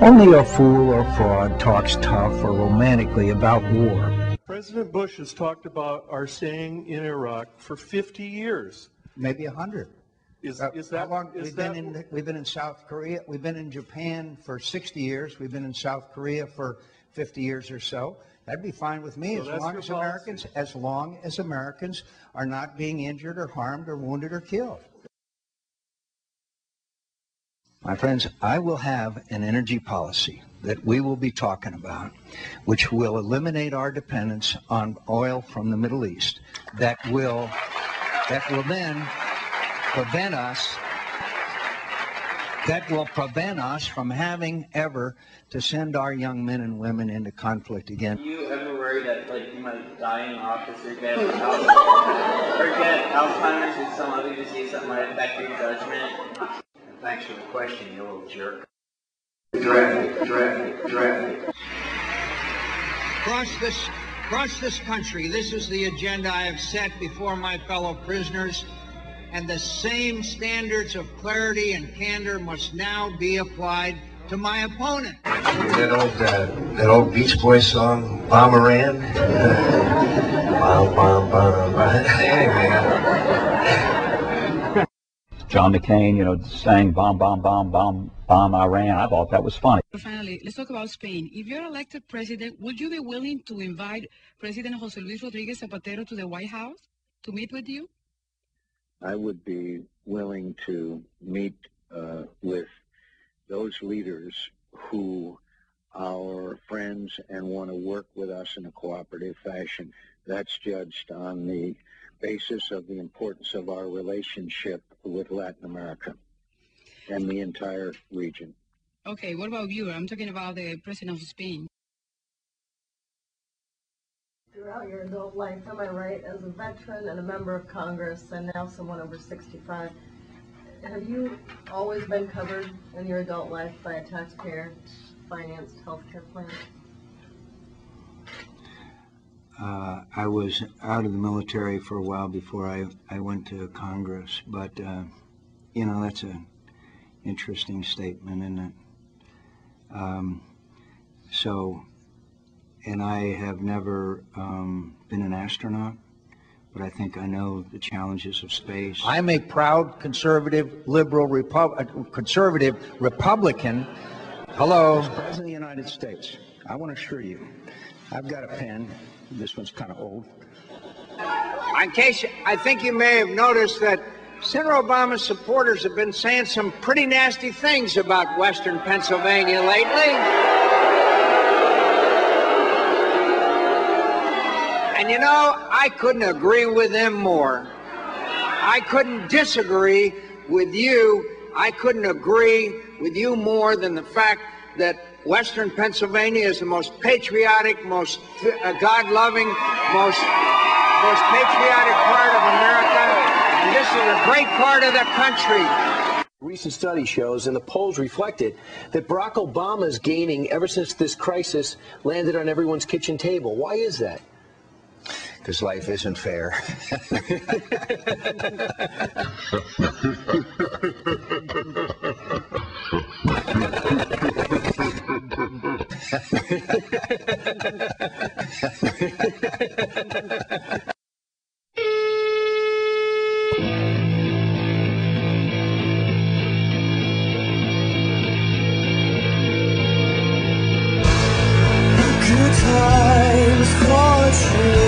Only a fool or fraud talks tough or romantically about war. President Bush has talked about our staying in Iraq for 50 years. Maybe 100. Is that how long? we've Been in South Korea. We've been in Japan for 60 years. We've been in South Korea for 50 years or so. That'd be fine with me, So as long as Americans are not being injured or harmed or wounded or killed. My friends, I will have an energy policy that we will be talking about, which will eliminate our dependence on oil from the Middle East, that will then prevent us from having ever to send our young men and women into conflict again. Do you ever worry that you might die in office or get Alzheimer's or some other disease that might affect your judgment? Thanks for the question, you little jerk. Across this country, this is the agenda I have set before my fellow prisoners, and the same standards of clarity and candor must now be applied to my opponent. That old Beach Boys song, Bomb Iran. Bomb, bomb, bomb, bomb. Hey, man. John McCain, saying bomb, bomb, bomb, bomb, bomb Iran. I thought that was funny. Finally, let's talk about Spain. If you're elected president, would you be willing to invite President José Luis Rodríguez Zapatero to the White House to meet with you? I would be willing to meet with those leaders who are friends and want to work with us in a cooperative fashion. That's judged on the basis of the importance of our relationship with Latin America and the entire region. Okay, what about you? I'm talking about the president of Spain. Throughout your adult life, am I right, as a veteran and a member of Congress and now someone over 65, have you always been covered in your adult life by a taxpayer-financed health care plan? I was out of the military for a while before I went to Congress, but, that's an interesting statement, isn't it? And I have never been an astronaut, but I think I know the challenges of space. I'm a proud conservative, conservative Republican. Hello. As President of the United States, I want to assure you, I've got a pen. This one's kind of old. In case, I think you may have noticed that Senator Obama's supporters have been saying some pretty nasty things about Western Pennsylvania lately. And I couldn't agree with them more. I couldn't disagree with you. I couldn't agree with you more than the fact that Western Pennsylvania is the most patriotic, most God-loving, most patriotic part of America, and this is a great part of the country. Recent study shows, and the polls reflect it, that Barack Obama is gaining ever since this crisis landed on everyone's kitchen table. Why is that? Because life isn't fair. Good times for sure.